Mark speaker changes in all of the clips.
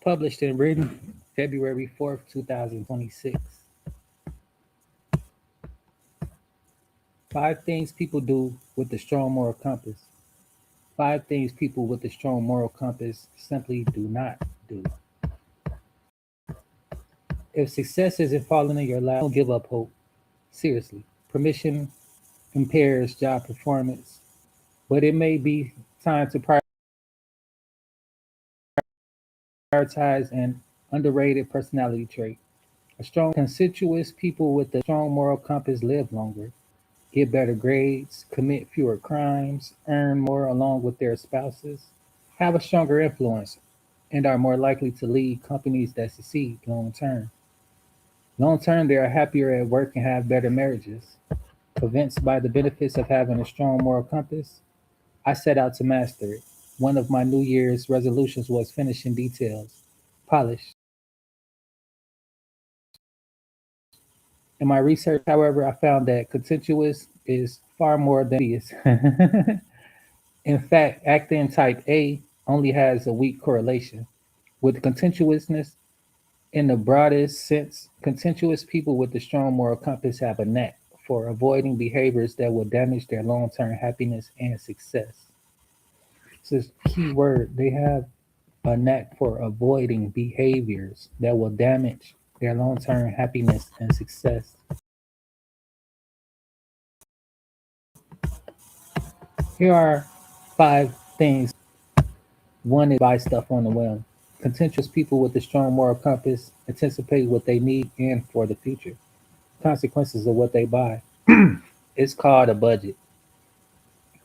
Speaker 1: Published and written February 4th, 2026. Five things people do with a strong moral compass. Five things people with a strong moral compass simply do not do. If success isn't falling in your lap, don't give up hope. Seriously. Permission impairs job performance, but it may be time to prioritize an underrated personality trait. A strong, consensuous people with a strong moral compass live longer, get better grades, commit fewer crimes, earn more along with their spouses, have a stronger influence, and are more likely to lead companies that succeed long term. Long term, they are happier at work and have better marriages. Convinced by the benefits of having a strong moral compass, I set out to master it. One of my New Year's resolutions was finishing details, polished. In my research, however, I found that contentious is far more than obvious. In fact, actin type A only has a weak correlation with contentiousness. In the broadest sense, contentious people with a strong moral compass have a knack for avoiding behaviors that will damage their long term happiness and success. This is key word. They have a knack for avoiding behaviors that will damage their long term happiness and success. Here are five things. One is buy stuff on the whim. Contentious people with a strong moral compass anticipate what they need and for the future. Consequences of what they buy. It's called a budget.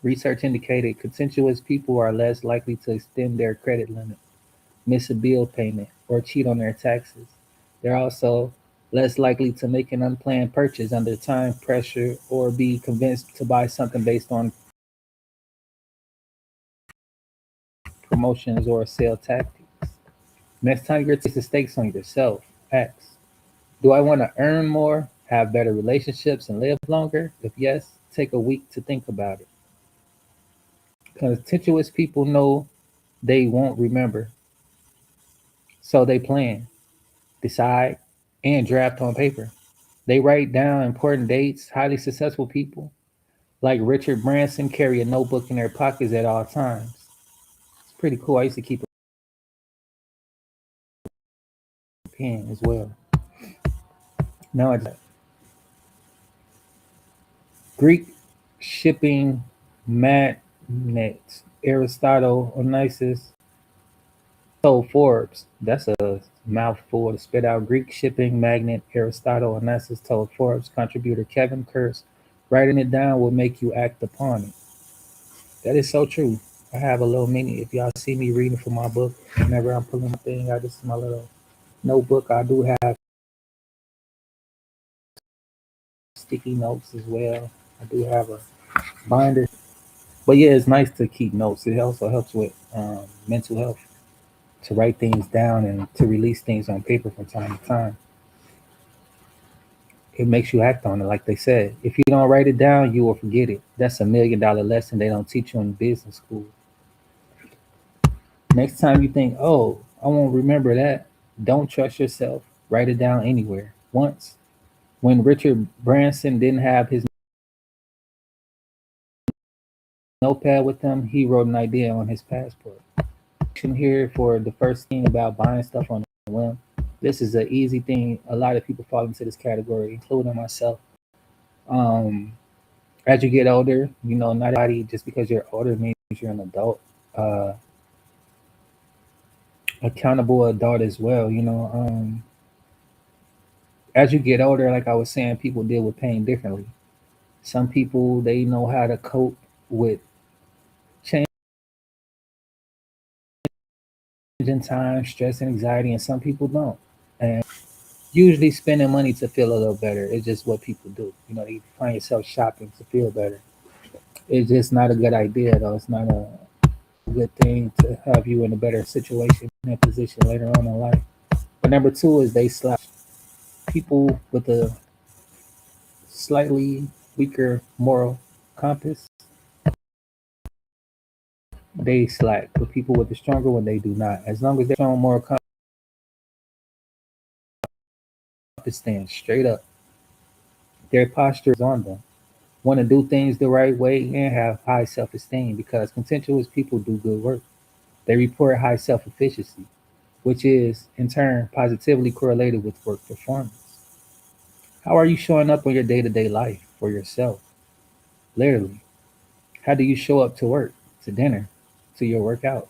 Speaker 1: Research indicated contentious people are less likely to extend their credit limit, miss a bill payment, or cheat on their taxes. They're also less likely to make an unplanned purchase under time pressure or be convinced to buy something based on promotions or sale tactics. Next time you're taking stakes on yourself, ask, do I want to earn more, have better relationships, and live longer? If yes, take a week to think about it. Contentious people know they won't remember, so they plan, decide, and draft on paper. They write down important dates. Highly successful people, like Richard Branson, carry a notebook in their pockets at all times. It's pretty cool. I used to keep a pen as well. Now it's Greek shipping magnate Aristotle Onassis told Forbes. That's a mouthful to spit out. Greek shipping magnate Aristotle Onassis told Forbes contributor Kevin Kurtz, writing it down will make you act upon it. That is so true. I have a little mini. If y'all see me reading from my book, whenever I'm pulling my thing out, this is my little notebook. I do have sticky notes as well. I do have a binder. But yeah, it's nice to keep notes. It also helps with mental health to write things down and to release things on paper from time to time. It makes you act on it. Like they said, if you don't write it down, you will forget it. That's $1 million lesson they don't teach you in business school. Next time you think, oh, I won't remember that, don't trust yourself. Write it down anywhere. Once, when Richard Branson didn't have his notepad with him, he wrote an idea on his passport. Here for the first thing about buying stuff on the whim. This is an easy thing. A lot of people fall into this category, including myself. Um, as you get older, not everybody just because you're older means you're an adult. Uh, Accountable adult as well. As you get older, like I was saying, people deal with pain differently. Some people they know how to cope with changing time, stress, and anxiety, and some people don't. And usually, spending money to feel a little better is just what people do. You find yourself shopping to feel better. It's just not a good idea, though. It's not a good thing to have you in a better situation and position later on in life. But number two is they slack. People with a slightly weaker moral compass, they slack. But people with the stronger one, they do not. As long as they're strong moral compass, is stand straight up. Their posture is on them. Want to do things the right way and have high self esteem because contentious people do good work. They report high self efficiency, which is in turn positively correlated with work performance. How are you showing up on your day to day life for yourself? Literally, how do you show up to work, to dinner, to your workouts?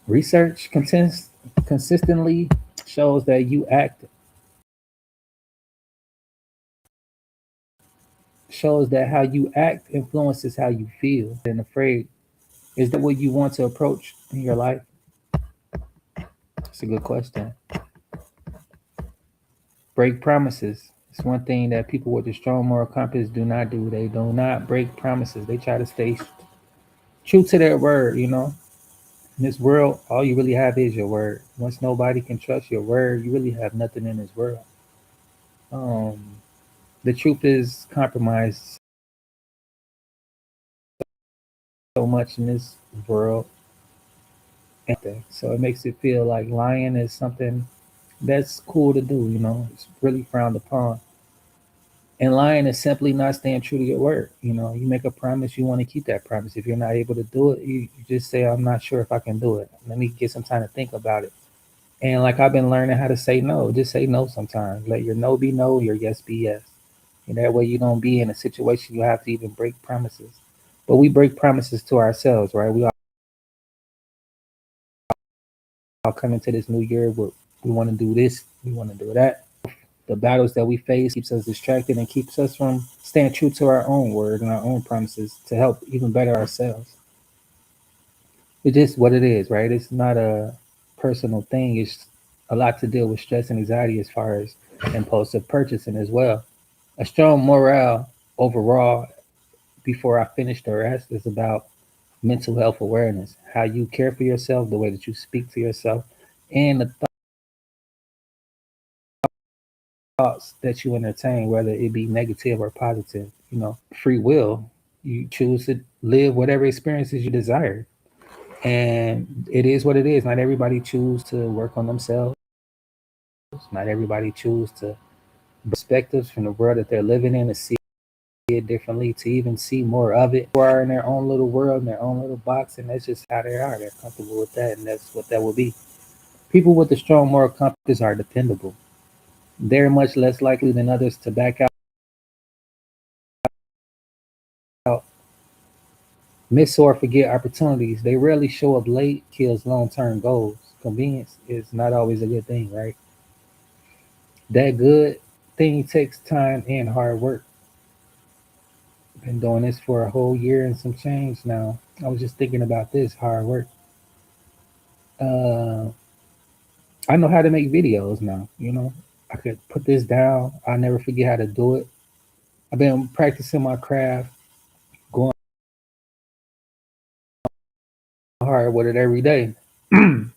Speaker 1: Research consistently shows that you act shows that how you act influences how you feel. And afraid, is that what you want to approach in your life? That's a good question. Break promises. It's one thing that people with a strong moral compass do not do. They do not break promises. They try to stay true to their word, you know. In this world, all you really have is your word. Once nobody can trust your word, you really have nothing in this world. Um, the truth is compromised so much in this world. So it makes it feel like lying is something that's cool to do, you know. It's really frowned upon. And lying is simply not staying true to your word. You know, you make a promise, you want to keep that promise. If you're not able to do it, you just say, I'm not sure if I can do it. Let me get some time to think about it. And like I've been learning how to say no, just say no sometimes. Let your no be no, your yes be yes. And that way you don't be in a situation you have to even break promises. But we break promises to ourselves, right? We all come into this new year with we want to do this, we want to do that. The battles that we face keeps us distracted and keeps us from staying true to our own word and our own promises to help even better ourselves. It's just what it is, right? It's not a personal thing. It's a lot to deal with stress and anxiety as far as impulsive purchasing as well. A strong morale overall, before I finish the rest, is about mental health awareness, how you care for yourself, the way that you speak to yourself, and the thoughts that you entertain, whether it be negative or positive. You know, free will. You choose to live whatever experiences you desire. And it is what it is. Not everybody choose to work on themselves. Not everybody choose to perspectives from the world that they're living in to see it differently, to even see more of it. People are in their own little world, in their own little box, and that's just how they are. They're comfortable with that, and that's what that will be. People with a strong moral compass are dependable. They're much less likely than others to back out, miss or forget opportunities. They rarely show up late, kills long term goals. Convenience is not always a good thing, right? That good thing takes time and hard work. Been doing this for a whole year and some change now. I was just thinking about this hard work. Uh, I know how to make videos now. You know, I could put this down. I'll never forget how to do it. I've been practicing my craft, going hard with it every day.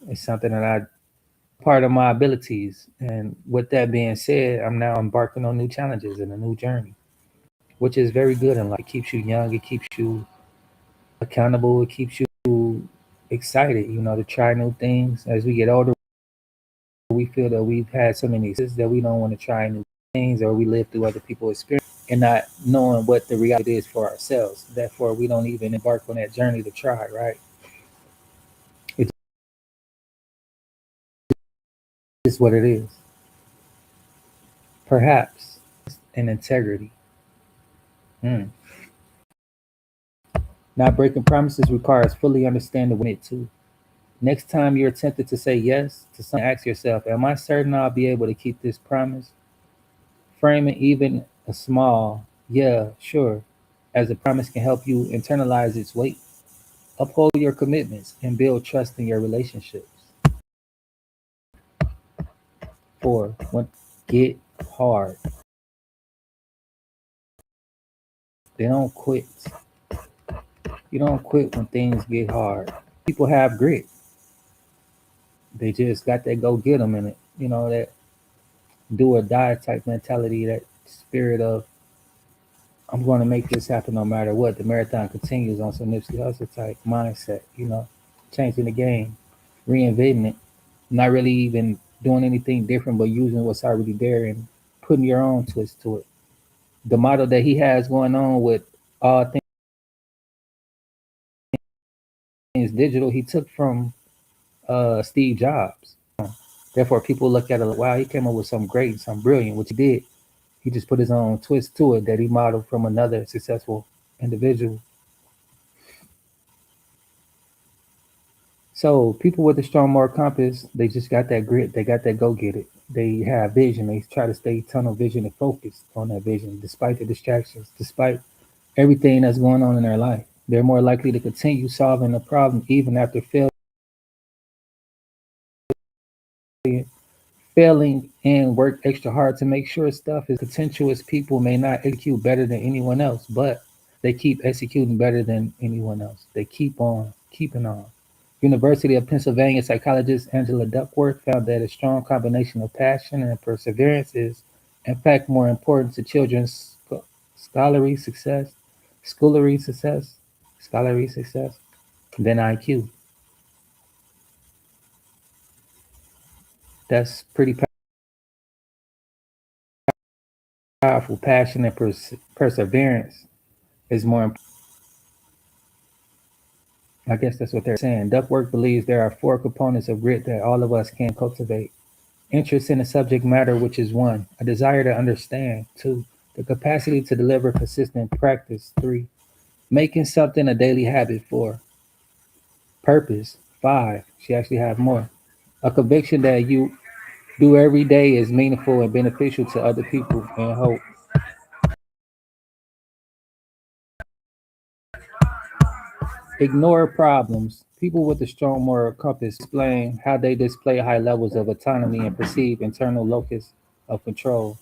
Speaker 1: It's something that I part of my abilities. And with that being said, I'm now embarking on new challenges and a new journey, which is very good in life. It keeps you young. It keeps you accountable. It keeps you excited, you know, to try new things. As we get older, we feel that we've had so many experiences that we don't want to try new things, or we live through other people's experience and not knowing what the reality is for ourselves. Therefore, we don't even embark on that journey to try, right? It is what it is. Perhaps an integrity. Hmm. Not breaking promises requires fully understanding what it to. Next time you're tempted to say yes to something, ask yourself, am I certain I'll be able to keep this promise? Framing even a small, yeah, sure, as a promise can help you internalize its weight. Uphold your commitments and build trust in your relationships. Four, when get hard. They don't quit. You don't quit when things get hard. People have grit. They just got that go get them in it. You know, that do or die type mentality, that spirit of I'm going to make this happen no matter what. The marathon continues on some Nipsey Hussle type mindset, you know, changing the game, reinventing it, not really even doing anything different, but using what's already there and putting your own twist to it. The model that he has going on with all things digital, he took from Steve Jobs. Therefore, people look at it like, wow, he came up with something great, something brilliant, which he did. He just put his own twist to it that he modeled from another successful individual. So people with a strong moral compass, they just got that grit. They got that go get it. They have vision. They try to stay tunnel vision and focused on that vision, despite the distractions, despite everything that's going on in their life. They're more likely to continue solving the problem even after failing and work extra hard to make sure stuff is contentious. People may not execute better than anyone else, but they keep executing better than anyone else. They keep on keeping on. University of Pennsylvania psychologist Angela Duckworth found that a strong combination of passion and perseverance is, in fact, more important to children's scholarly success, schoolery success, scholarly success than IQ. That's pretty powerful. Passion and perseverance is more important. I guess that's what they're saying. Duckworth believes there are four components of grit that all of us can cultivate: interest in the subject matter, which is one; a desire to understand, two; the capacity to deliver consistent practice, three; making something a daily habit, four; purpose, five. She actually have more. A conviction that you do every day is meaningful and beneficial to other people, and hope. Ignore problems. People with a strong moral compass explain how they display high levels of autonomy and perceive internal locus of control.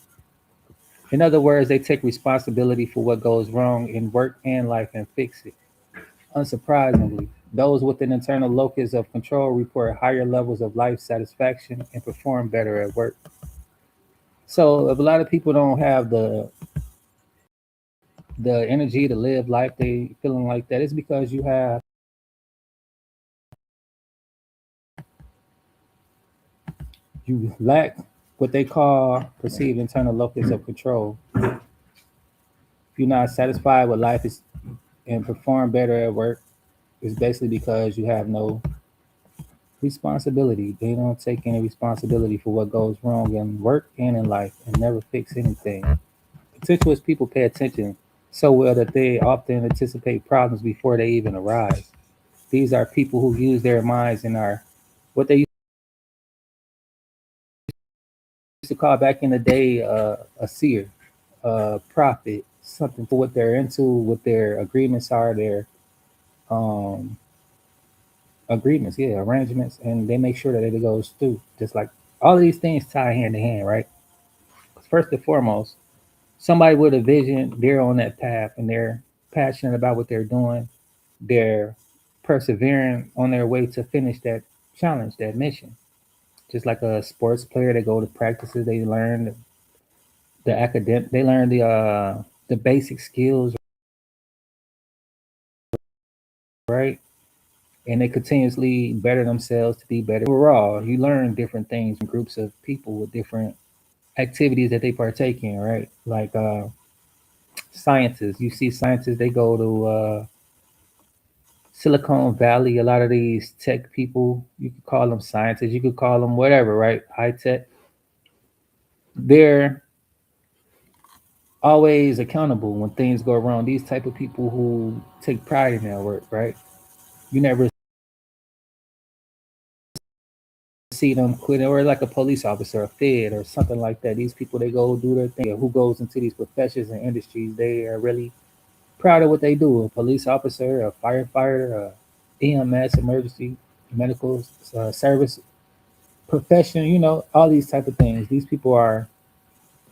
Speaker 1: In other words, they take responsibility for what goes wrong in work and life and fix it. Unsurprisingly, those with an internal locus of control report higher levels of life satisfaction and perform better at work. So, if a lot of people don't have the energy to live life, they feeling like that, it's because you lack what they call perceived internal locus of control. If you're not satisfied with life is and perform better at work, it's basically because you have no responsibility. They don't take any responsibility for what goes wrong in work and in life and never fix anything. Potentialist people pay attention so well that they often anticipate problems before they even arise. These are people who use their minds and are what they used to call back in the day a seer, a prophet, something for what they're into, what their agreements are, their um, agreements, yeah, arrangements, and they make sure that it goes through. Just like all of these things tie hand in hand, right? First and foremost, somebody with a vision, they're on that path and they're passionate about what they're doing. They're persevering on their way to finish that challenge, that mission. Just like a sports player, they go to practices, they learn the academic, they learn the basic skills, right? And they continuously better themselves to be better. Overall, you learn different things from groups of people with different activities that they partake in, right? Like scientists, you see scientists, they go to Silicon Valley. A lot of these tech people, you could call them scientists, you could call them whatever, right? High tech. They're always accountable when things go wrong. These type of people who take pride in their work, right? You never see them quit, or like a police officer, a fed, or something like that. These people, they go do their thing. Who goes into these professions and industries, they are really proud of what they do. A police officer, a firefighter, a EMS, emergency medical service profession, all these type of things. These people are,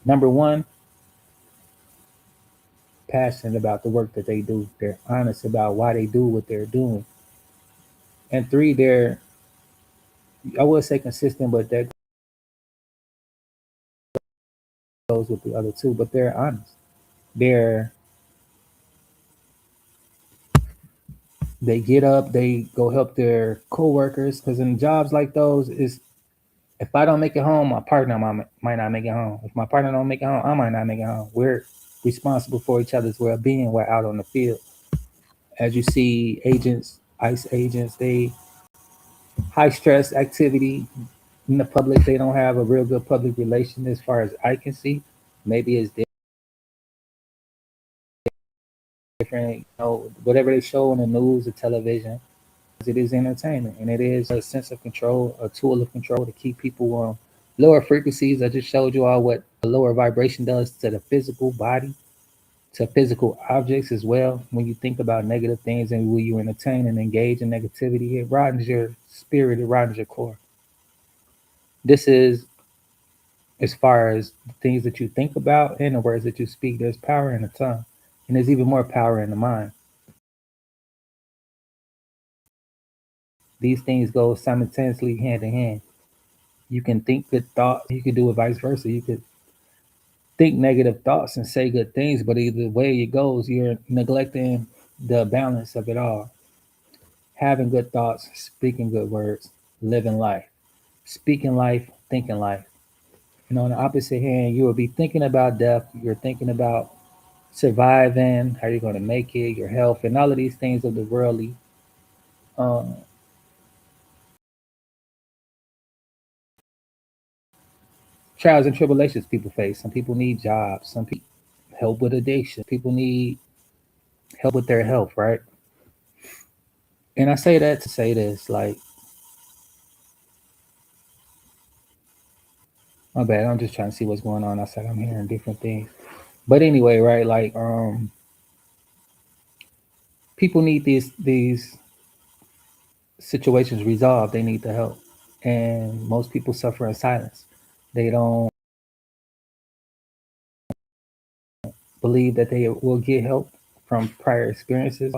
Speaker 1: number one, passionate about the work that they do. They're honest about why they do what they're doing. And three, they're, I would say consistent, but that goes with the other two, but they're honest. They're, they get up, they go help their coworkers, because in jobs like those, is If I don't make it home, my partner might not make it home. If my partner don't make it home, I might not make it home. We're responsible for each other's well-being. We're out on the field. As you see, agents, ICE agents, they high stress activity in the public. They don't have a real good public relation, as far as I can see. Maybe it's different, whatever they show on the news or television. It is entertainment, and it is a sense of control, a tool of control to keep people on lower frequencies. I just showed you all what a lower vibration does to the physical body, to physical objects as well. When you think about negative things and will you entertain and engage in negativity, it rottens your spirit, it rottens your core. This is as far as the things that you think about and the words that you speak. There's power in the tongue, and there's even more power in the mind. These things go simultaneously hand in hand. You can think good thoughts, you could do it vice versa. You could think negative thoughts and say good things, but either way it goes, you're neglecting the balance of it all. Having good thoughts, speaking good words, living life, speaking life, thinking life. And on the opposite hand, you will be thinking about death, you're thinking about surviving, how you're going to make it, your health, and all of these things of the worldly um, trials and tribulations people face. Some people need jobs, some people help with addiction, people need help with their health, right? And I say that to say this, like, my bad, I'm just trying to see what's going on outside. I'm hearing different things. But anyway, right, like people need these situations resolved. They need the help. And most people suffer in silence. They don't believe that they will get help from prior experiences,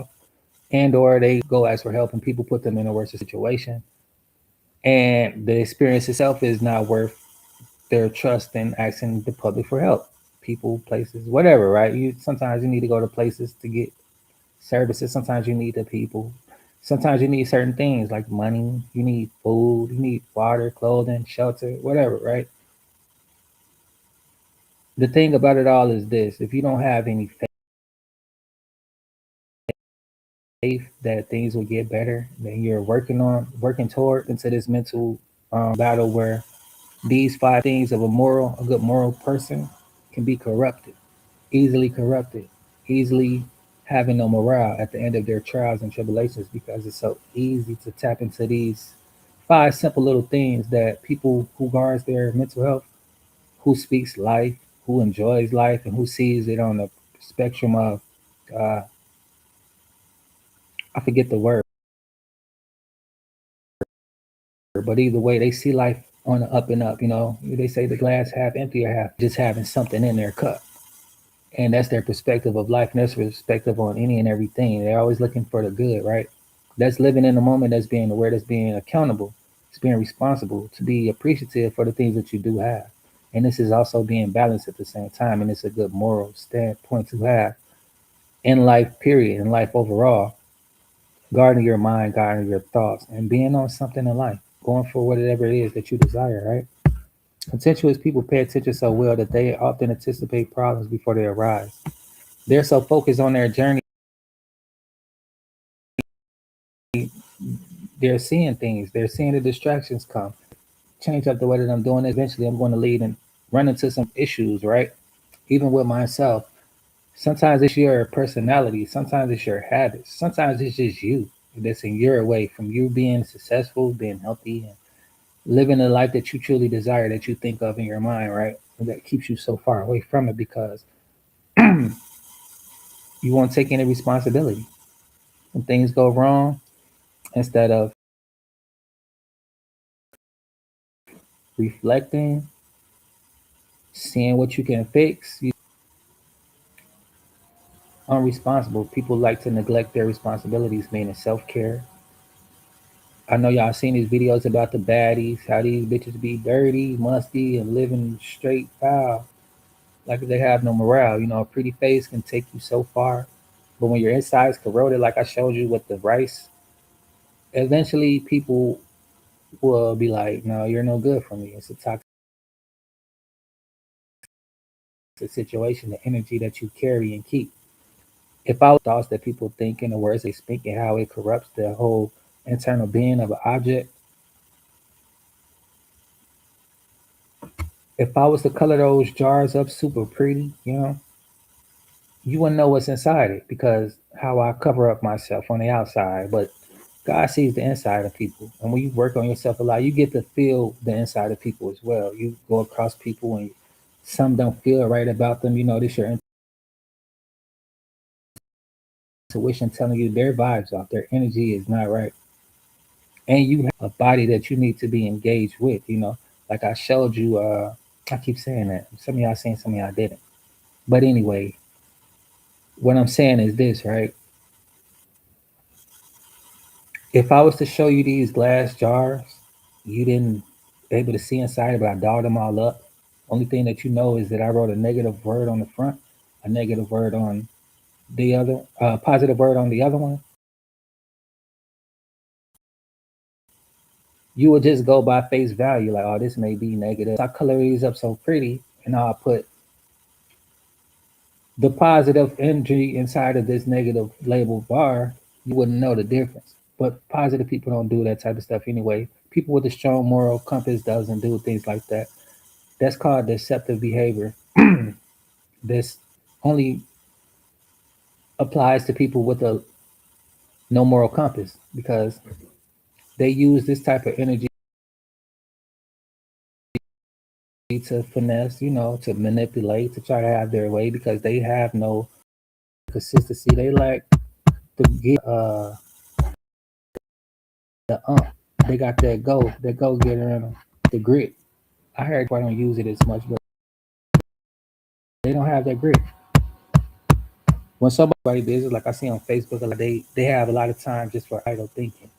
Speaker 1: and or they go ask for help and people put them in a worse situation. And the experience itself is not worth their trust in asking the public for help. People, places, whatever, right? You sometimes you need to go to places to get services. Sometimes you need the people. Sometimes you need certain things like money. You need food. You need water, clothing, shelter, whatever, right? The thing about it all is this: if you don't have any faith that things will get better, then you're working toward into this mental battle where these five things of a good moral person can be corrupted, easily having no morale at the end of their trials and tribulations, because it's so easy to tap into these five simple little things that people who guards their mental health, who speaks life, who enjoys life, and who sees it on the spectrum of uh, I forget the word, but either way, they see life on the up and up. They say the glass half empty or half just having something in their cup. And that's their perspective of life, and that's perspective on any and everything. They're always looking for the good, right? That's living in the moment, that's being aware, that's being accountable, it's being responsible, to be appreciative for the things that you do have. And this is also being balanced at the same time, and it's a good moral standpoint to have in life, period, in life overall. Guarding your mind, guarding your thoughts, and being on something in life, going for whatever it is that you desire, right? Contentious people pay attention so well that they often anticipate problems before they arise. They're so focused on their journey, they're seeing things, they're seeing the distractions come. Change up the way that I'm doing it. Eventually, I'm going to lead and run into some issues, right? Even with myself. Sometimes it's your personality, sometimes it's your habits, sometimes it's just you that's in your way from you being successful, being healthy, and living the life that you truly desire, that you think of in your mind, right? And that keeps you so far away from it because you won't take any responsibility. When things go wrong, instead of reflecting, seeing what you can fix, you unresponsible. People like to neglect their responsibilities, meaning self care. I know y'all seen these videos about the baddies, how these bitches be dirty, musty, and living straight foul, like they have no morale. A pretty face can take you so far, but when your inside's corroded, like I showed you with the rice, eventually people will be like, no, you're no good for me. It's a toxic situation, the energy that you carry and keep. If I was thoughts that people think and the words they speak and how it corrupts the whole internal being of an object, if I was to color those jars up super pretty, you wouldn't know what's inside it because how I cover up myself on the outside. But God sees the inside of people. And when you work on yourself a lot, you get to feel the inside of people as well. You go across people and some don't feel right about them. This your intuition telling you their vibes off, their energy is not right. And you have a body that you need to be engaged with. Like I showed you, I keep saying that. Some of y'all saying, some of y'all didn't. But anyway, what I'm saying is this, right? If I was to show you these glass jars, you didn't able to see inside it, but I dolled them all up. Only thing that you know is that I wrote a negative word on the front, a negative word on the other, positive word on the other one. You would just go by face value, like, oh, this may be negative. I color these up so pretty, and I'll put the positive energy inside of this negative label bar. You wouldn't know the difference. But positive people don't do that type of stuff anyway. People with a strong moral compass doesn't do things like that. That's called deceptive behavior. This only applies to people with a no moral compass because they use this type of energy to finesse, to manipulate, to try to have their way because they have no consistency. They lack the the They got that go getter in them, the grit. I heard I don't use it as much, but they don't have that grit. When somebody business, like I see on Facebook, they have a lot of time just for idle thinking.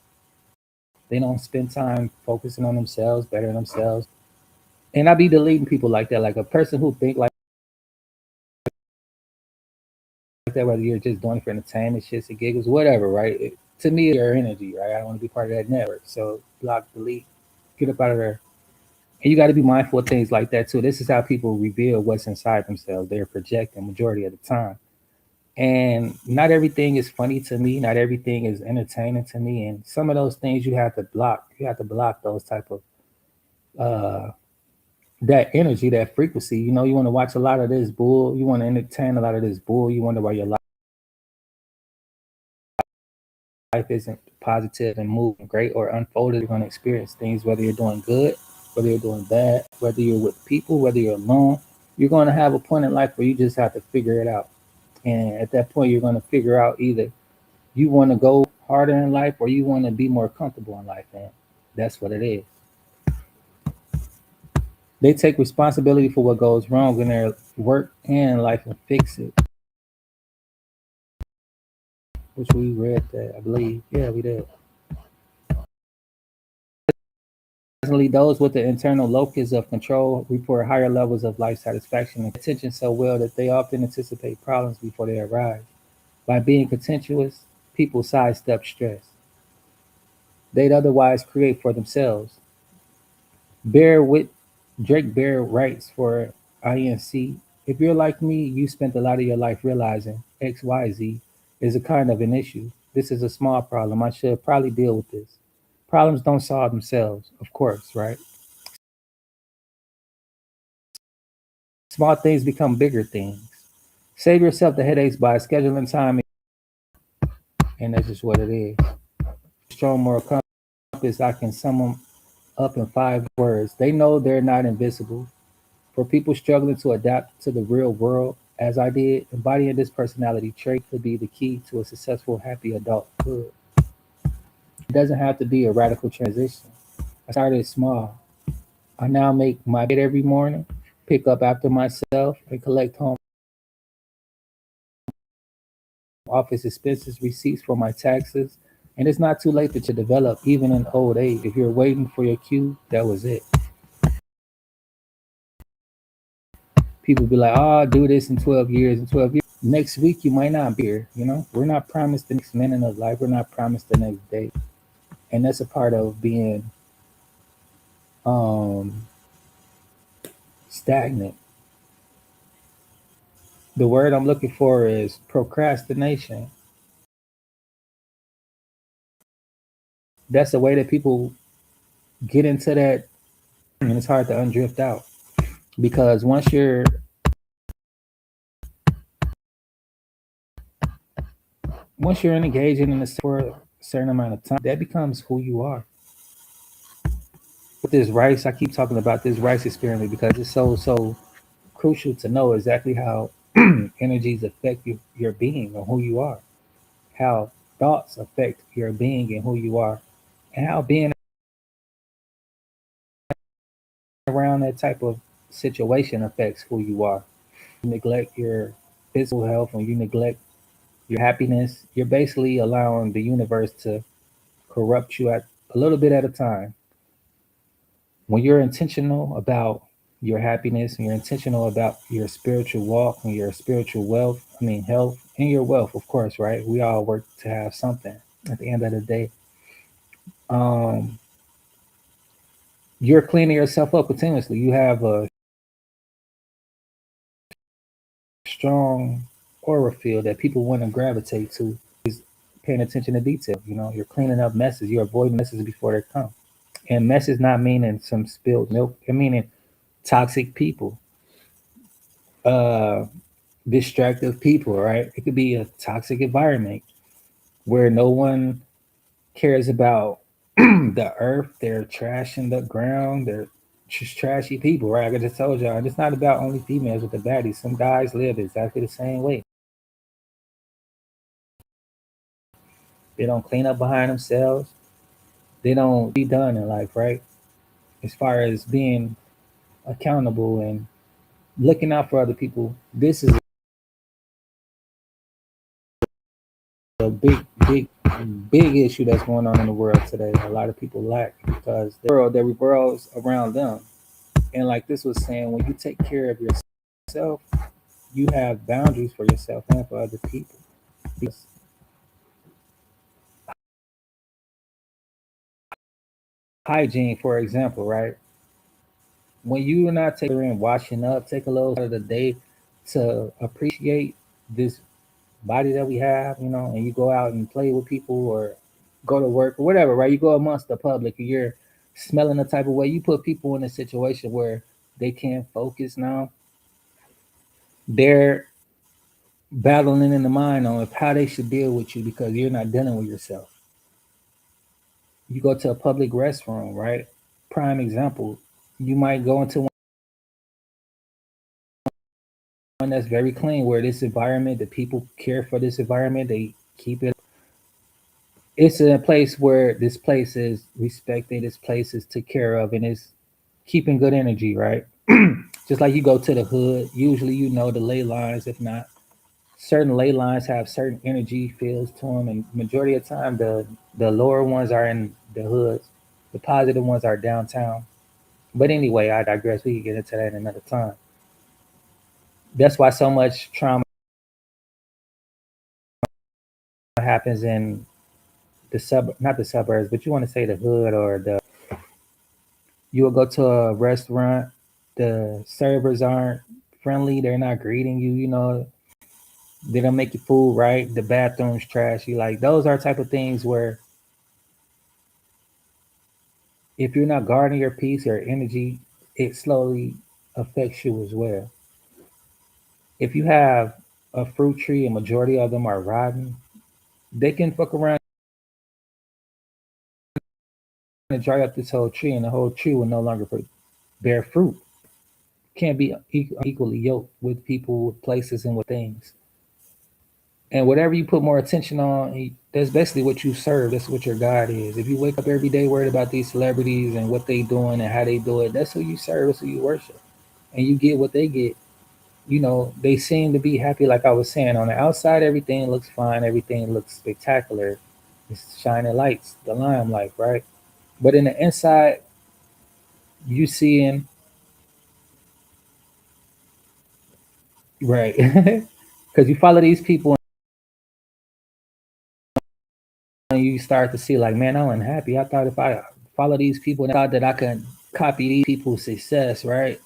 Speaker 1: They don't spend time focusing on themselves, bettering themselves. And I be deleting people like that. Like a person who think like that, whether you're just doing it for entertainment, shits and giggles, whatever, right? To me, it's your energy, right? I don't want to be part of that network. So block, delete, get up out of there. And you got to be mindful of things like that too. This is how people reveal what's inside themselves. They're projecting majority of the time. And not everything is funny to me. Not everything is entertaining to me. And some of those things you have to block. You have to block those type of that energy, that frequency. You want to watch a lot of this bull. You want to entertain a lot of this bull. You wonder why your life isn't positive and moving great or unfolded. You're going to experience things, whether you're doing good, whether you're doing bad, whether you're with people, whether you're alone. You're going to have a point in life where you just have to figure it out. And at that point, you're going to figure out either you want to go harder in life or you want to be more comfortable in life. And that's what it is. They take responsibility for what goes wrong in their work and life and fix it, which we read that, I believe. Yeah, we did. Presently, those with the internal locus of control report higher levels of life satisfaction and attention so well that they often anticipate problems before they arise. By being contentious, people sidestep stress they'd otherwise create for themselves. Bear with Drake Bear writes for INC. If you're like me, you spent a lot of your life realizing XYZ is a kind of an issue. This is a small problem. I should probably deal with this. Problems don't solve themselves, of course, right? Small things become bigger things. Save yourself the headaches by scheduling time, and that's just what it is. Strong moral compass, I can sum them up in 5 words. They know they're not invisible. For people struggling to adapt to the real world, as I did, embodying this personality trait could be the key to a successful, happy adulthood. It doesn't have to be a radical transition. I started small. I now make my bed every morning, pick up after myself, and collect home office expenses, receipts for my taxes. And it's not too late to develop, even in old age. If you're waiting for your cue, that was it. People be like, oh, I'll do this in 12 years. In 12 years, next week, you might not be here. We're not promised the next minute of life. We're not promised the next day. And that's a part of being um, stagnant. The word I'm looking for is procrastination. That's the way that people get into that, and it's hard to undrift out because once you're engaging in this for a certain amount of time, that becomes who you are. With this rice, I keep talking about this rice experiment because it's so crucial to know exactly how energies affect your being or who you are, how thoughts affect your being and who you are, and how being around that type of situation affects who you are. You neglect your physical health, when you neglect your happiness, you're basically allowing the universe to corrupt you at a little bit at a time. When you're intentional about your happiness and you're intentional about your spiritual walk and your spiritual wealth, I mean health and your wealth, of course, right? We all work to have something at the end of the day. Um, you're cleaning yourself up continuously. You have a strong aura field that people want to gravitate to. Is paying attention to detail. You know, you're cleaning up messes. You're avoiding messes before they come. And messes not meaning some spilled milk. It meaning toxic people, uh, distractive people. Right? It could be a toxic environment where no one cares about the earth. They're trashing the ground. They're just trashy people, right? Like I just told y'all, it's not about only females with the baddies. Some guys live exactly the same way. They don't clean up behind themselves. They don't be done in life, right? As far as being accountable and looking out for other people, this is a big issue that's going on in the world today. A lot of people lack because the world that revolves around them. And like this was saying, when you take care of yourself, you have boundaries for yourself and for other people. Because hygiene, for example, right? When you are not taking washing up, take a little part of the day to appreciate this body that we have, you know, and you go out and play with people or go to work or whatever, right? You go amongst the public and you're smelling the type of way, you put people in a situation where they can't focus now. They're battling in the mind on how they should deal with you because you're not dealing with yourself. You go to a public restroom, right? Prime example, you might go into one that's very clean where this environment, the people care for this environment, they keep it. It's a place where this place is respected, this place is taken care of, and it's keeping good energy, right? Just like you go to the hood, usually you know the ley lines. If not, certain ley lines have certain energy fields to them, and majority of the time, the lower ones are in the hoods, the positive ones are downtown. But anyway, I digress. We can get into that another time. That's why so much trauma happens in the not the suburbs, but you want to say the hood or the. You will go to a restaurant, the servers aren't friendly, they're not greeting you, you know, they don't make your food right, the bathroom's trashy. Like those are type of things where if you're not guarding your peace or energy, it slowly affects you as well. If you have a fruit tree, a majority of them are rotten, they can fuck around and dry up this whole tree, and the whole tree will no longer bear fruit. Can't be equally yoked with people, with places, and with things. And whatever you put more attention on, that's basically what you serve. That's what your God is. If you wake up every day worried about these celebrities and what they doing and how they do it, that's who you serve. That's who you worship. And you get what they get. You know, they seem to be happy. Like I was saying, on the outside, everything looks fine. Everything looks spectacular. It's shining lights, the limelight, right? But in the inside, you seeing, right? Because you follow these people and you start to see like, man, I'm unhappy. I thought if I follow these people, and I thought that I could copy these people's success, right?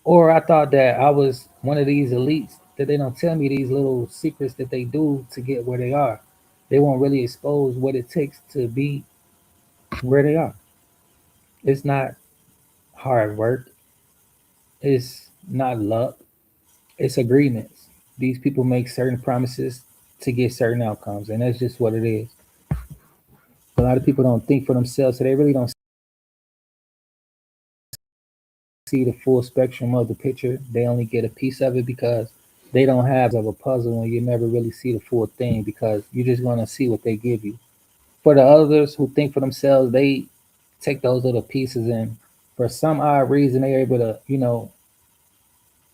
Speaker 1: Or I thought that I was one of these elites that they don't tell me these little secrets that they do to get where they are. They won't really expose what it takes to be where they are. It's not hard work. It's not luck. It's agreements. These people make certain promises to get certain outcomes, and that's just what it is. A lot of people don't think for themselves, so they really don't see the full spectrum of the picture. They only get a piece of it because they don't have of a puzzle, and you never really see the full thing because you're just gonna see what they give you. For the others who think for themselves, they take those little pieces and for some odd reason they're able to,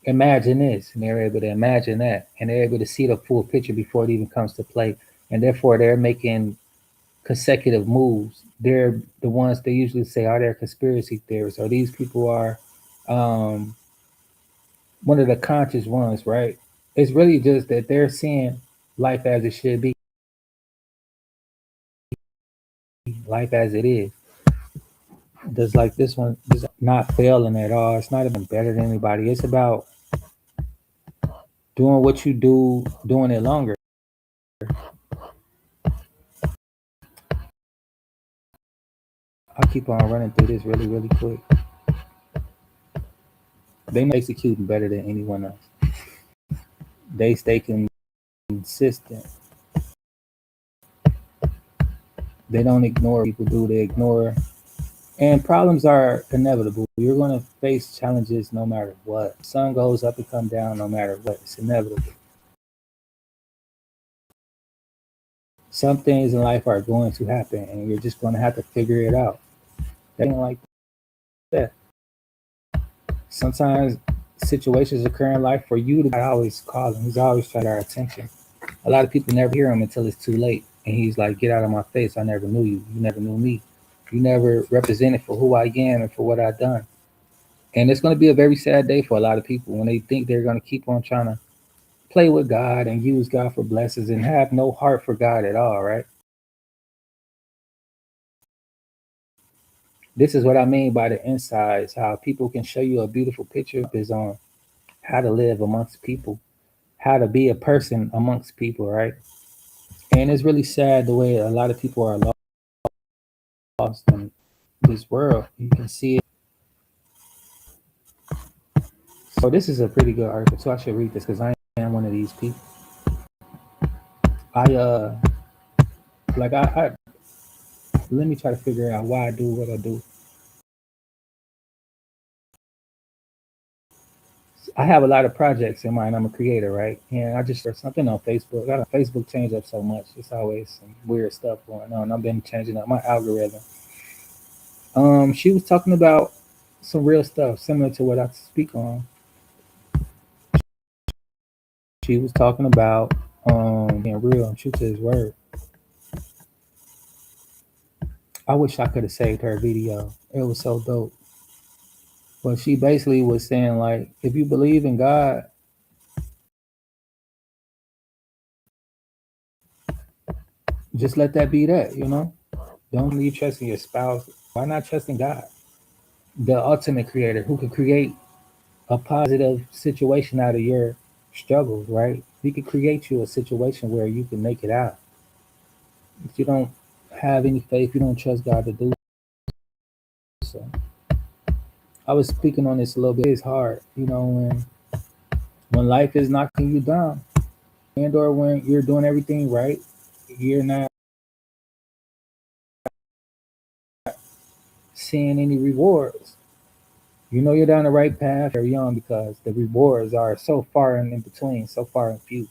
Speaker 1: imagine this and they're able to imagine that and they're able to see the full picture before it even comes to play. And therefore they're making consecutive moves. They're the ones they usually say are there conspiracy theorists or these people are um, one of the conscious ones, right? It's really just that they're seeing life as it should be, life as it is. Does like this one is not failing at all. It's not even better than anybody. It's about doing what you do, doing it longer. I'll keep on running through this really, really quick. They know executing better than anyone else. They stay consistent. They don't ignore people do. They ignore. And problems are inevitable. You're going to face challenges no matter what. Sun goes up and come down no matter what. It's inevitable. Some things in life are going to happen, and you're just going to have to figure it out. That ain't like that. Sometimes situations occur in life for you to always call him. He's always trying to our attention. A lot of people never hear him until it's too late. And he's like, get out of my face. I never knew you. You never knew me. You never represented for who I am and for what I've done. And it's going to be a very sad day for a lot of people when they think they're going to keep on trying to play with God and use God for blessings and have no heart for God at all, right? This is what I mean by the insides, how people can show you a beautiful picture is on how to live amongst people, how to be a person amongst people, right? And it's really sad the way a lot of people are lost in this world. You can see it. So this is a pretty good article. So I should read this because I am one of these people. I like I let me try to figure out why I do what I do. I have a lot of projects in mind. I'm a creator, right? And I just saw something on Facebook. I got a Facebook change up so much. It's always some weird stuff going on. I've been changing up my algorithm. She was talking about some real stuff similar to what I speak on. She was talking about being real and true to his word. I wish I could have saved her video. It was so dope. But she basically was saying like, if you believe in God, just let that be that, you know? Don't leave trusting your spouse. Why not trusting God? The ultimate creator who could create a positive situation out of your struggles, right? He could create you a situation where you can make it out. If you don't have any faith, you don't trust God to do so. I was speaking on this a little bit. It's hard, when life is knocking you down, and or when you're doing everything right, you're not seeing any rewards. You know you're down the right path. You're young because the rewards are so far in between, so far and few.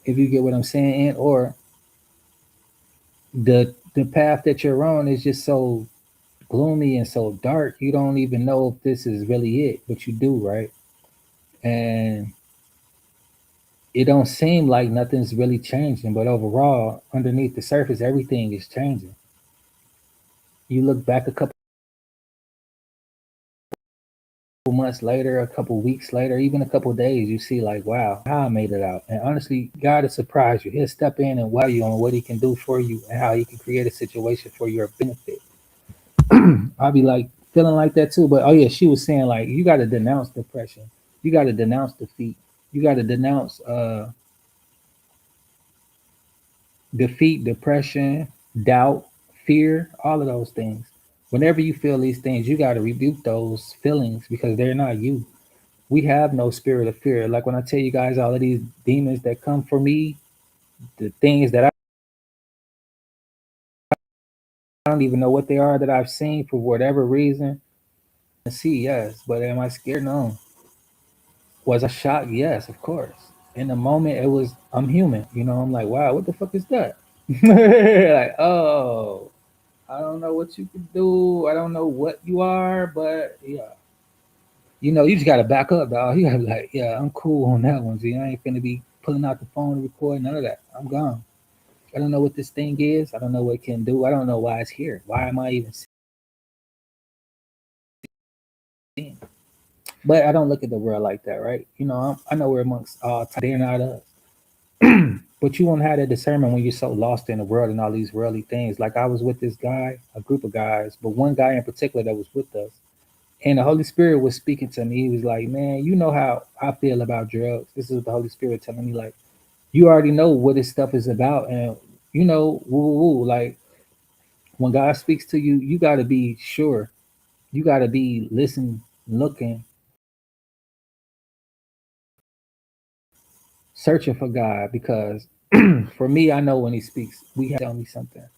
Speaker 1: If you get what I'm saying, and or the path that you're on is just so gloomy and so dark, you don't even know if this is really it, but you do, right? And it don't seem like nothing's really changing, but overall, underneath the surface, everything is changing. You look back a couple months later, a couple weeks later, even a couple days, you see like, wow, how I made it out. And honestly, God will surprise you. He'll step in and wow you on what he can do for you and how he can create a situation for your benefit. I'll be like, feeling like that too. But oh yeah, she was saying like you got to denounce depression, you got to denounce defeat, you got to denounce defeat, depression, doubt, fear, all of those things. Whenever you feel these things, you got to rebuke those feelings because they're not you. We have no spirit of fear. Like when I tell you guys all of these demons that come for me, the things that I don't even know what they are that I've seen for whatever reason. I see, yes, but am I scared? No. Was I shocked? Yes, of course. In the moment, it was, I'm human. You know, I'm like, wow, what the fuck is that? Like, oh, I don't know what you can do. I don't know what you are, but yeah. You know, you just gotta back up, dog. You gotta be like, yeah, I'm cool on that one. G. I ain't finna be pulling out the phone and recording none of that. I'm gone. I don't know what this thing is. I don't know what it can do. I don't know why it's here. Why am I even seeing? But I don't look at the world like that, right? You know, I know we're amongst all. They're not us. But you won't have that discernment when you're so lost in the world and all these worldly things. Like I was with this guy, a group of guys, but one guy in particular that was with us. And the Holy Spirit was speaking to me. He was like, man, you know how I feel about drugs. This is the Holy Spirit telling me, like, you already know what this stuff is about. And, you know, woo, woo, woo. Like, when God speaks to you, you got to be sure. You got to be listening, looking, searching for God. Because for me, I know when He speaks, we have to tell me something.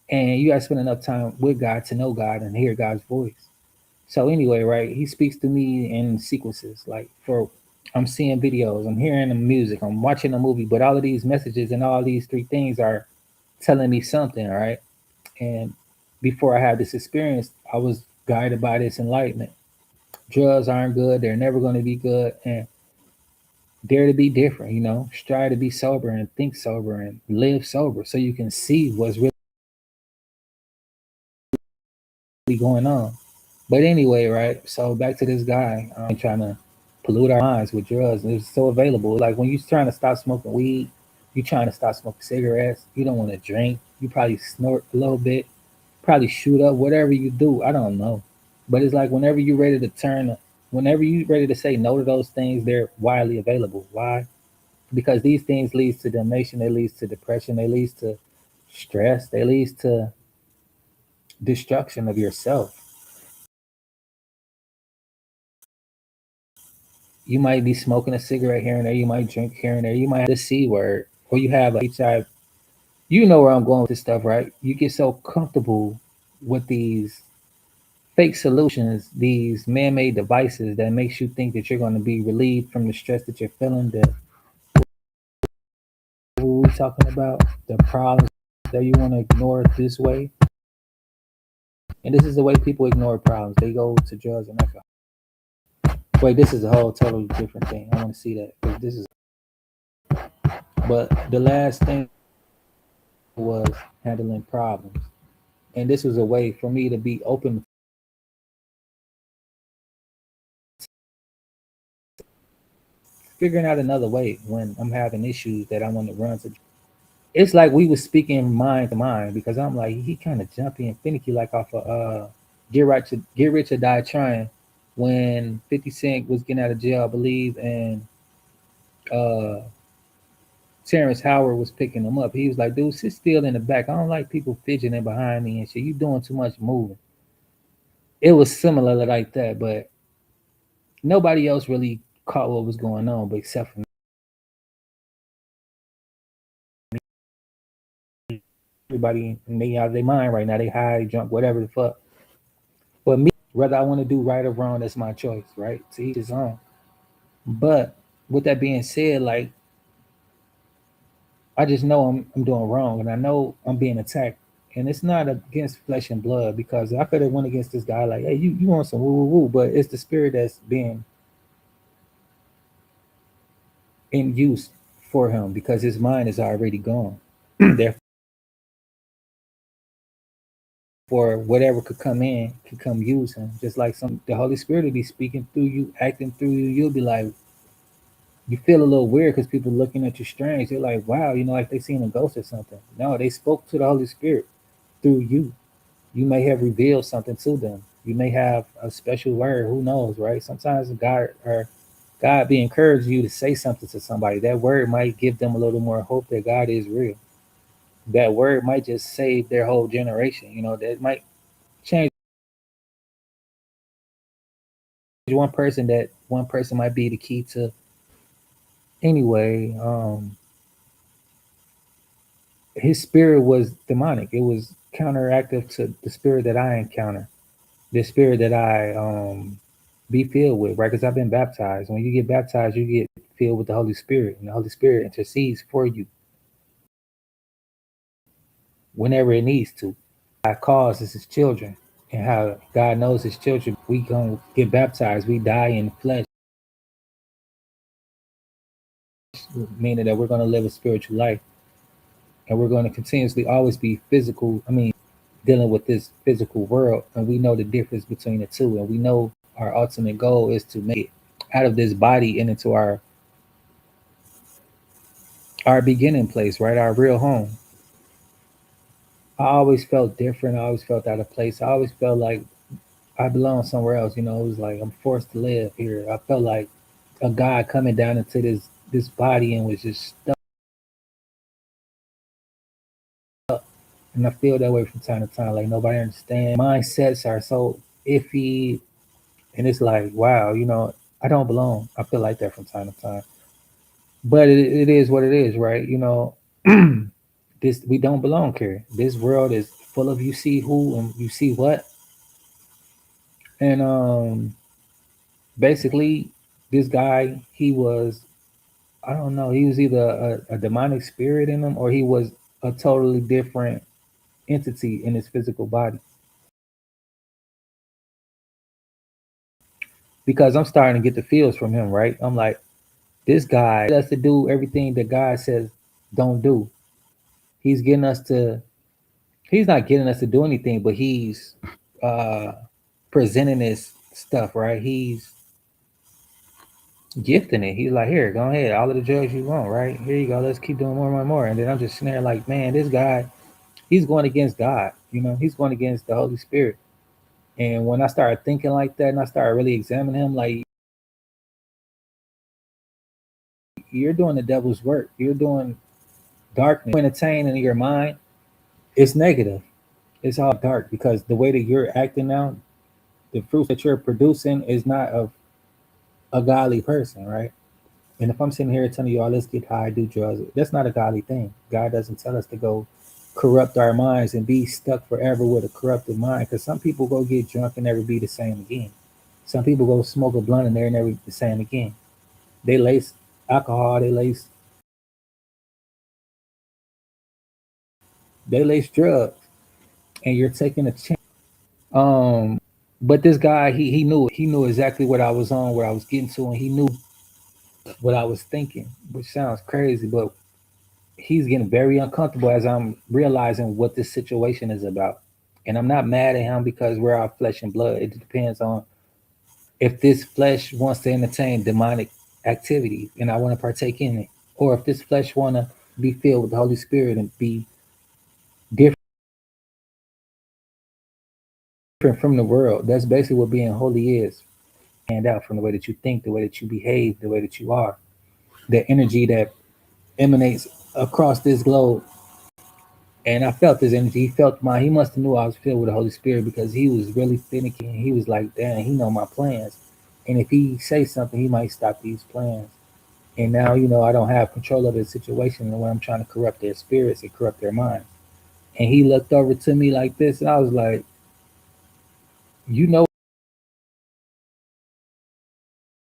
Speaker 1: And you got to spend enough time with God to know God and hear God's voice. So anyway, right, he speaks to me in sequences. Like for I'm seeing videos, I'm hearing the music, I'm watching a movie, but all of these messages and all these three things are telling me something, right? And before I had this experience, I was guided by this enlightenment. Drugs aren't good, they're never going to be good, and dare to be different, you know, strive to be sober and think sober and live sober so you can see what's really going on. But anyway, right? So back to this guy trying to pollute our minds with drugs. It's so available. Like when you're trying to stop smoking weed, you're trying to stop smoking cigarettes. You don't want to drink. You probably snort a little bit, probably shoot up. Whatever you do, I don't know. But it's like whenever you're ready to say no to those things, they're widely available. Why? Because these things leads to damnation. They leads to depression. They leads to stress. They leads to destruction of yourself. You might be smoking a cigarette here and there. You might drink here and there. You might have the C word, or you have a HIV. You know where I'm going with this stuff, right? You get so comfortable with these fake solutions, these man-made devices that makes you think that you're going to be relieved from the stress that you're feeling. That what we talking about, the problems that you want to ignore this way, and this is the way people ignore problems. They go to drugs and alcohol. Wait, this is a whole totally different thing. I want to see that 'cause this is. But the last thing was handling problems. And this was a way for me to be open, figuring out another way when I'm having issues that I want to run to. It's like we was speaking mind to mind because I'm like he kind of jumpy and finicky like off of Get Rich or Die Trying when 50 Cent was getting out of jail, I believe, and uh Terrence Howard was picking him up. He was like, dude, sit still in the back. I don't like people fidgeting behind me and shit. You doing too much moving. It was similar like that, but nobody else really caught what was going on, but except for everybody, and they out of their mind right now. They high, drunk, whatever the fuck. But me, whether I want to do right or wrong, that's my choice, right? To each his own. But with that being said, like I just know I'm doing wrong, and I know I'm being attacked, and it's not against flesh and blood because I could have went against this guy like, hey, you want some woo woo woo, but it's the spirit that's being in use for him because his mind is already gone. Therefore, whatever could come in could come use him. Just like the Holy Spirit will be speaking through you, acting through you. You'll be like, you feel a little weird because people looking at you strange. They're like, wow, you know, like they seen a ghost or something. No, they spoke to the Holy Spirit through you. You may have revealed something to them. You may have a special word. Who knows, right? Sometimes God be encouraging you to say something to somebody. That word might give them a little more hope that God is real. That word might just save their whole generation. That might change one person. That one person might be the key to. Anyway, his spirit was demonic. It was counteractive to the spirit that I encounter, the spirit that I be filled with, right? Because I've been baptized. When you get baptized, you get filled with the Holy Spirit, and the Holy Spirit intercedes for you whenever it needs to. God calls us his children, and how God knows his children. We gonna get baptized. We die in flesh, meaning that we're gonna live a spiritual life, and we're going to continuously always be physical. I mean, dealing with this physical world, and we know the difference between the two, and we know our ultimate goal is to make it out of this body and into our beginning place, right? Our real home. I always felt different. I always felt out of place. I always felt like I belong somewhere else. It was like I'm forced to live here. I felt like a God coming down into this body and was just stuck. And I feel that way from time to time. Like nobody understands. Mindsets are so iffy, and it's like, wow, I don't belong. I feel like that from time to time. But it is what it is, right? This we don't belong here. This world is full of you see who and you see what, and basically, this guy he was, I don't know, he was either a demonic spirit in him or he was a totally different entity in his physical body. Because I'm starting to get the feels from him, right? I'm like, this guy has to do everything that God says don't do. He's getting us to he's not getting us to do anything, but he's uh presenting this stuff, right? He's gifting it. He's like, here, go ahead, all of the drugs you want, right? Here you go, let's keep doing more and more and more. And then I'm just sitting there like, man, this guy, he's going against God, he's going against the Holy Spirit. And when I started thinking like that and I started really examining him, like, you're doing the devil's work. You're doing darkness. Entertaining in your mind, it's negative. It's all dark because the way that you're acting now, the fruits that you're producing is not of a godly person, right? And if I'm sitting here telling you, all let's get high, do drugs, that's not a godly thing. God doesn't tell us to go corrupt our minds and be stuck forever with a corrupted mind. Because some people go get drunk and never be the same again. Some people go smoke a blunt and they're never the same again. They lace alcohol, they lace drugs, and you're taking a chance. Um, but this guy, he knew exactly what I was on, where I was getting to, and he knew what I was thinking, which sounds crazy, but he's getting very uncomfortable as I'm realizing what this situation is about. And I'm not mad at him because we're all flesh and blood. It depends on if this flesh wants to entertain demonic activity and I want to partake in it, or if this flesh want to be filled with the Holy Spirit and be different from the world. That's basically what being holy is. Stand out from the way that you think, the way that you behave, the way that you are, the energy that emanates across this globe. And I felt his energy. He felt mine. He must have knew I was filled with the Holy Spirit because he was really finicky. And he was like, "Damn, he know my plans. And if he say something, he might stop these plans." And now, I don't have control of the situation and when I'm trying to corrupt their spirits and corrupt their minds. And he looked over to me like this, and I was like, "You know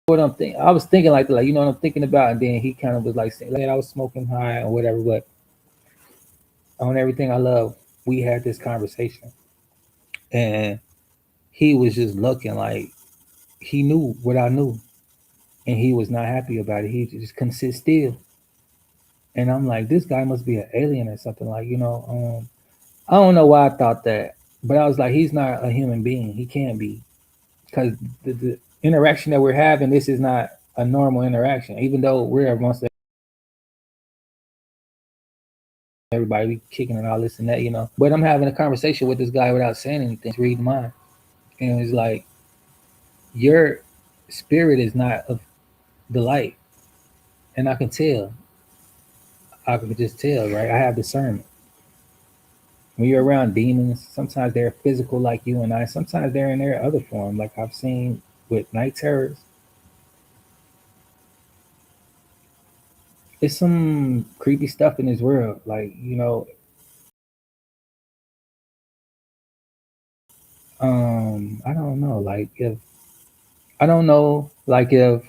Speaker 1: what I'm thinking?" I was thinking like, you know what I'm thinking about. And then he kind of was like saying, "Man, I was smoking high or whatever." But on everything I love, we had this conversation, and he was just looking like he knew what I knew, and he was not happy about it. He just couldn't sit still. And I'm like, this guy must be an alien or something. Like, I don't know why I thought that, but I was like, he's not a human being. He can't be, because the interaction that we're having, this is not a normal interaction. Even though we're amongst everybody, we kicking and all this and that. But I'm having a conversation with this guy without saying anything, reading mine. And it's like your spirit is not of the light. And I can tell. I can just tell, right? I have discernment. When you're around demons, sometimes they're physical like you and I. Sometimes they're in their other form, like I've seen with night terrors. It's some creepy stuff in this world. Like, I don't know. I don't know, like if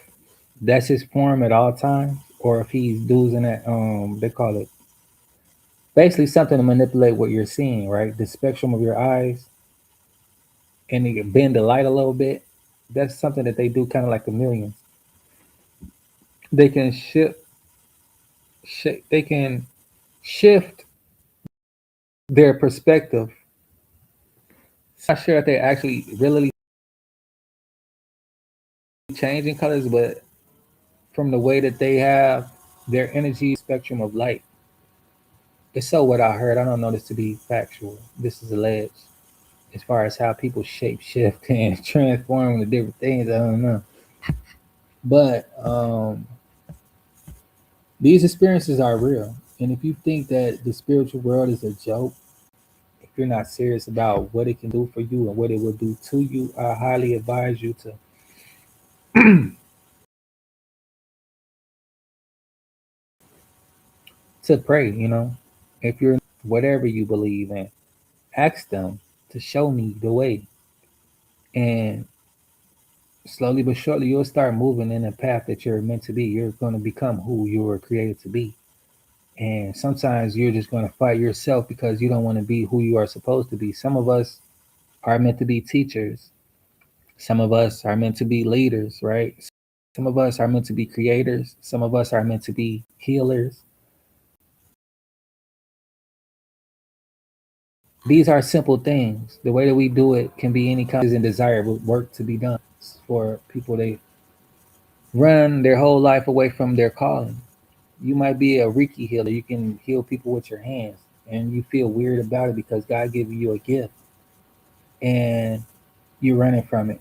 Speaker 1: that's his form at all times, or if he's using that. They call it basically something to manipulate what you're seeing, right? The spectrum of your eyes, and they can bend the light a little bit. That's something that they do, kind of like chameleons. They can they can shift their perspective. Not sure if they're actually really changing colors, but from the way that they have their energy spectrum of light. It's so what I heard. I don't know this to be factual. This is alleged. As far as how people shape shift and transform into different things, I don't know. But these experiences are real. And if you think that the spiritual world is a joke, if you're not serious about what it can do for you and what it will do to you, I highly advise you to pray. If you're whatever you believe in, ask them to show me the way. And slowly but surely, you'll start moving in a path that you're meant to be. You're going to become who you were created to be. And sometimes you're just going to fight yourself because you don't want to be who you are supposed to be. Some of us are meant to be teachers. Some of us are meant to be leaders, right? Some of us are meant to be creators. Some of us are meant to be healers. These are simple things. The way that we do it can be any kind of desirable work to be done for people. They run their whole life away from their calling. You might be a Reiki healer. You can heal people with your hands, and you feel weird about it because God gave you a gift, and you're running from it.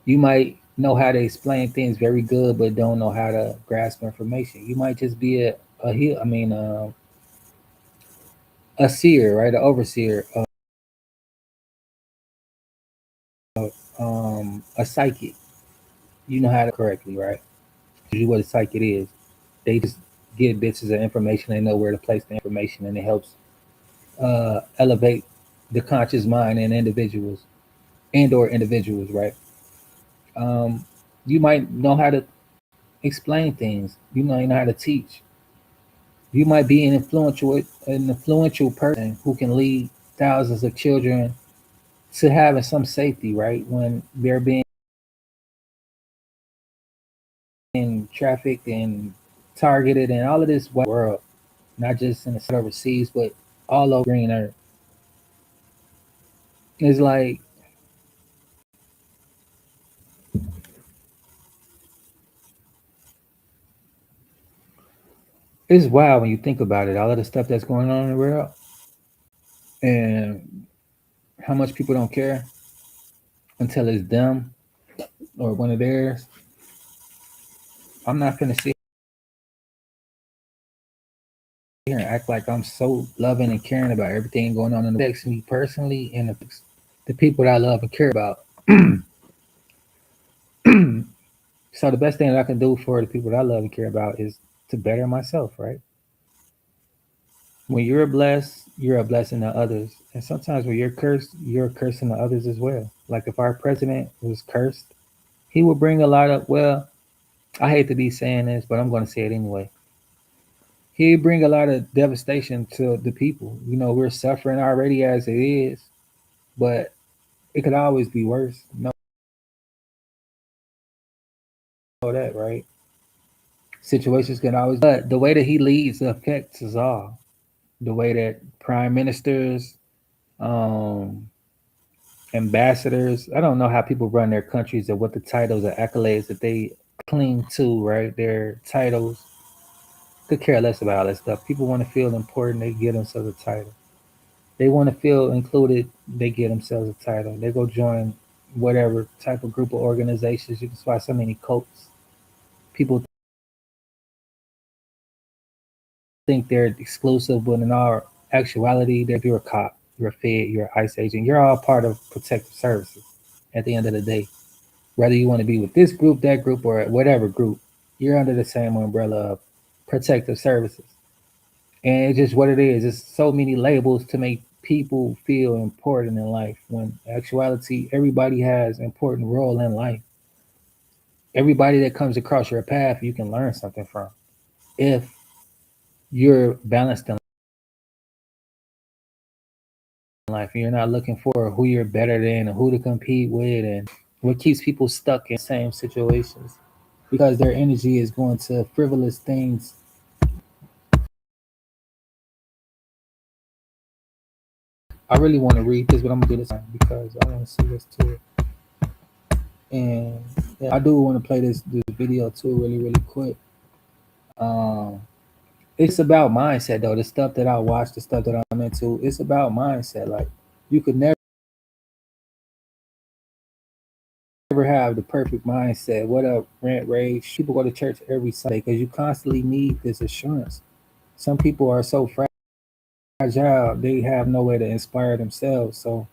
Speaker 1: You might know how to explain things very good, but don't know how to grasp information. You might just be a heal. I mean, a seer, right? An overseer, a psychic. You know how to correctly, right? Usually, what a psychic is, they just get bits of information. They know where to place the information, and it helps elevate the conscious mind in individuals and or individuals, right? Um, you might know how to explain things. You know how to teach. You might be an influential person who can lead thousands of children to having some safety, right? When they're being trafficked and targeted and all of this world, not just in the overseas, but all over green earth. It's like it's wild when you think about it. All of the stuff that's going on in the world and how much people don't care until it's them or one of theirs. I'm not gonna sit here and act like I'm so loving and caring about everything going on in the affects me personally and affects the people that I love and care about. So the best thing that I can do for the people that I love and care about is to better myself, right? When you're blessed, you're a blessing to others. And sometimes when you're cursed, you're cursing to others as well. Like if our president was cursed, he would bring a lot of, well, I hate to be saying this, but I'm going to say it anyway. He'd bring a lot of devastation to the people. We're suffering already as it is, but it could always be worse. Know that, right? Situations can always, but the way that he leads affects us all. The way that prime ministers, um, ambassadors, I don't know how people run their countries or what the titles or accolades that they cling to, right? Their titles. Could care less about all that stuff. People want to feel important, they get themselves a title. They want to feel included, they get themselves a title. They go join. whatever type of group of organizations. You can spot so many cults. People think they're exclusive, but in all actuality, if you're a cop, you're a fed, you're an ICE agent, you're all part of protective services at the end of the day. Whether you want to be with this group, that group, or whatever group, you're under the same umbrella of protective services. And it's just what it is. It's so many labels to make people feel important in life when actuality everybody has important role in life. Everybody that comes across your path you can learn something from if you're balanced in life and you're not looking for who you're better than and who to compete with and what keeps people stuck in the same situations because their energy is going to frivolous things. I really want to read this, but I'm gonna do this because I want to see this too. And yeah, I do want to play this video too, really quick. Um, it's about mindset though. The stuff that I watch, the stuff that I'm into, it's about mindset. Like you could never have the perfect mindset. What up, rant rage? People go to church every Sunday because you constantly need this assurance. Some people are so fragile they have no way to inspire themselves, so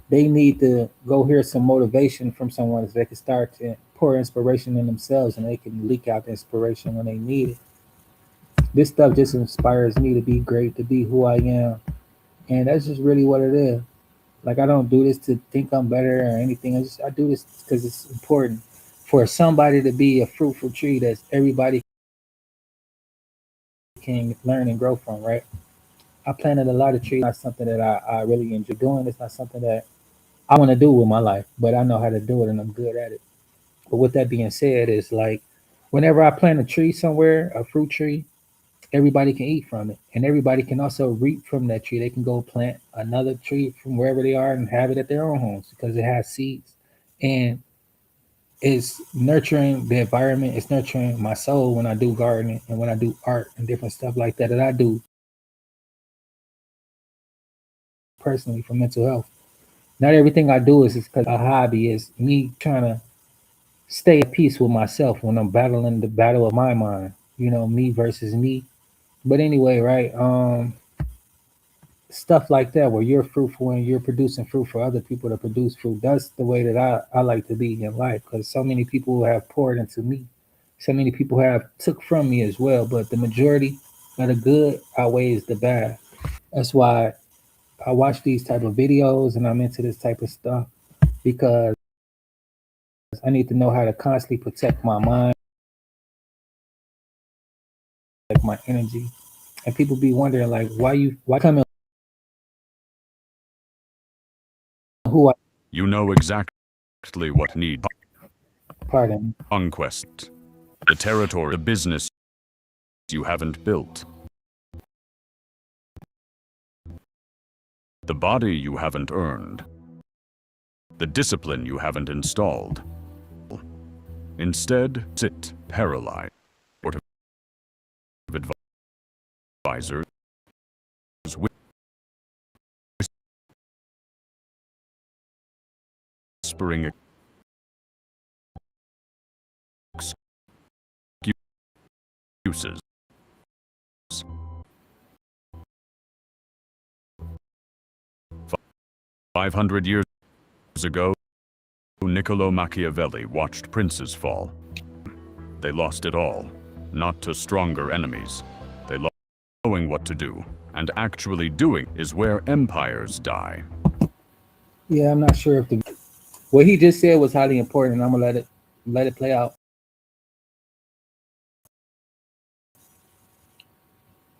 Speaker 1: they need to go hear some motivation from someone so they can start to pour inspiration in themselves and they can leak out the inspiration when they need it. This stuff just inspires me to be great, to be who I am. And that's just really what it is. Like I don't do this to think I'm better or anything. I do this because it's important for somebody to be a fruitful tree that everybody can learn and grow from, right? I planted a lot of trees. Not something that I really enjoy doing. It's not something that I want to do with my life, but I know how to do it and I'm good at it. But with that being said, it's like whenever I plant a tree somewhere, a fruit tree, everybody can eat from it. And everybody can also reap from that tree. They can go plant another tree from wherever they are and have it at their own homes because it has seeds. And it's nurturing the environment, it's nurturing my soul when I do gardening and when I do art and different stuff like that I do personally for mental health. Not everything I do is because a hobby is me trying to stay at peace with myself when I'm battling the battle of my mind, me versus me. But anyway, right? Stuff like that where you're fruitful and you're producing fruit for other people to produce fruit. That's the way that I like to be in life because so many people have poured into me. So many people have took from me as well, but the majority of the good outweighs the bad. That's why I watch these type of videos and I'm into this type of stuff because I need to know how to constantly protect my mind, like my energy. And people be wondering like why come in who I
Speaker 2: You know exactly what need
Speaker 1: pardon.
Speaker 2: conquest. The territory, the business you haven't built. The body you haven't earned. The discipline you haven't installed. Instead, sit paralyzed. Board of advisors whispering excuses. 500 years ago, Niccolo Machiavelli watched princes fall. They lost it all, not to stronger enemies. They lost knowing what to do, and actually doing is where empires die.
Speaker 1: Yeah, I'm not sure if the what he just said was highly important. And I'm gonna let it play out.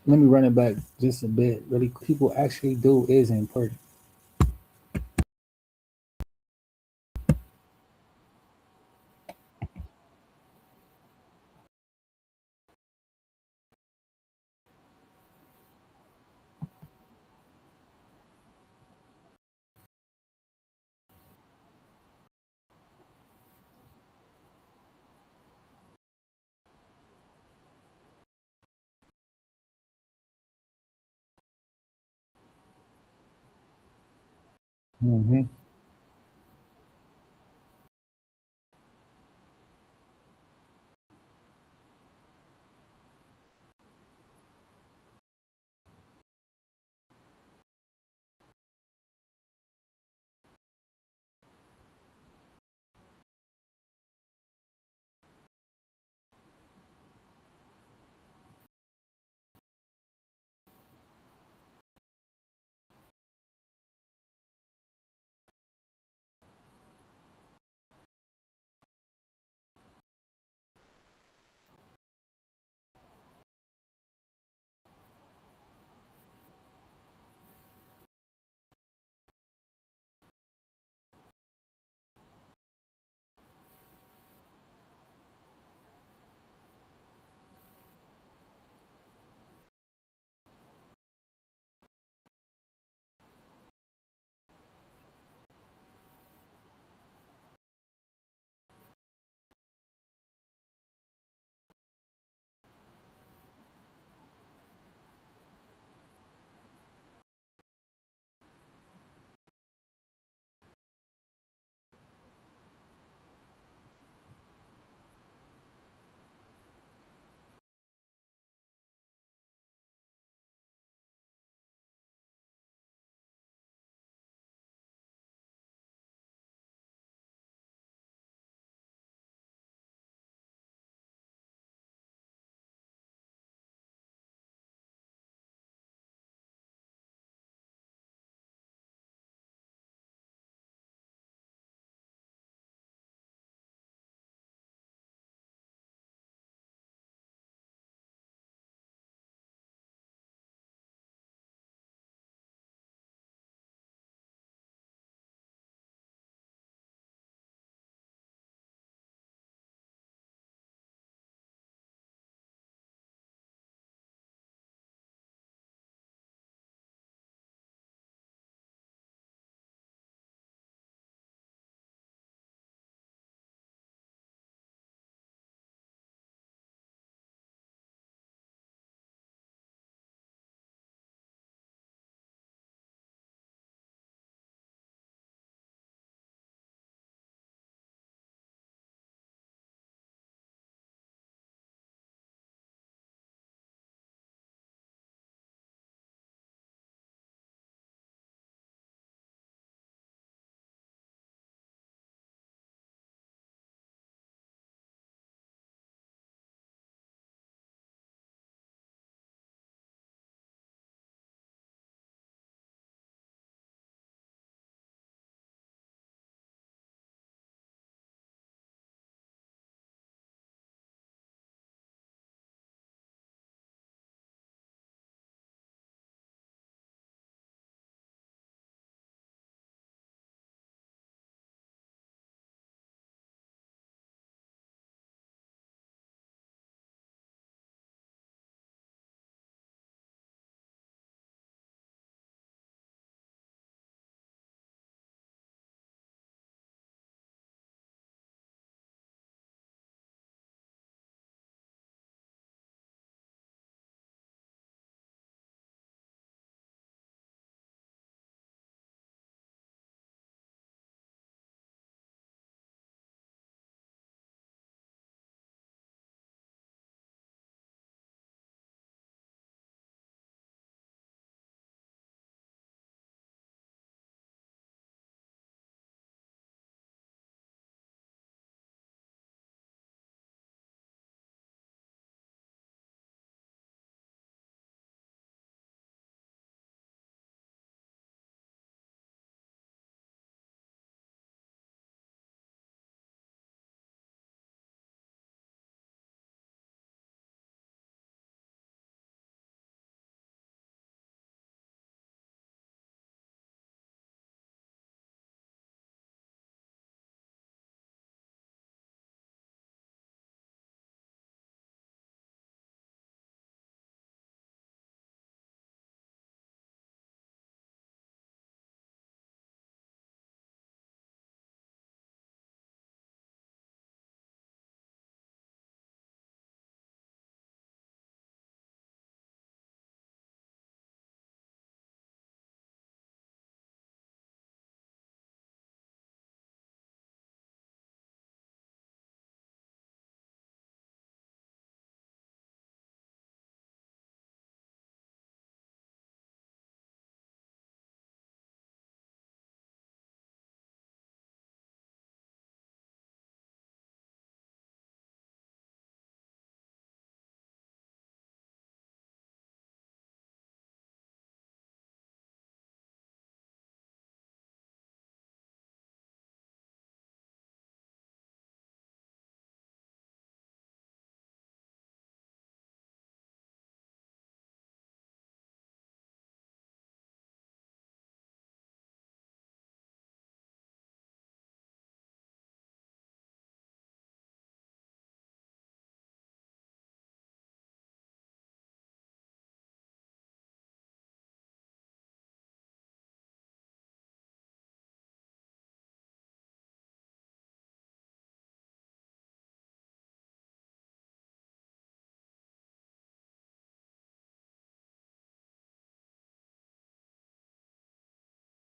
Speaker 1: Let me run it back just a bit. Really, people actually do is important. Hmm.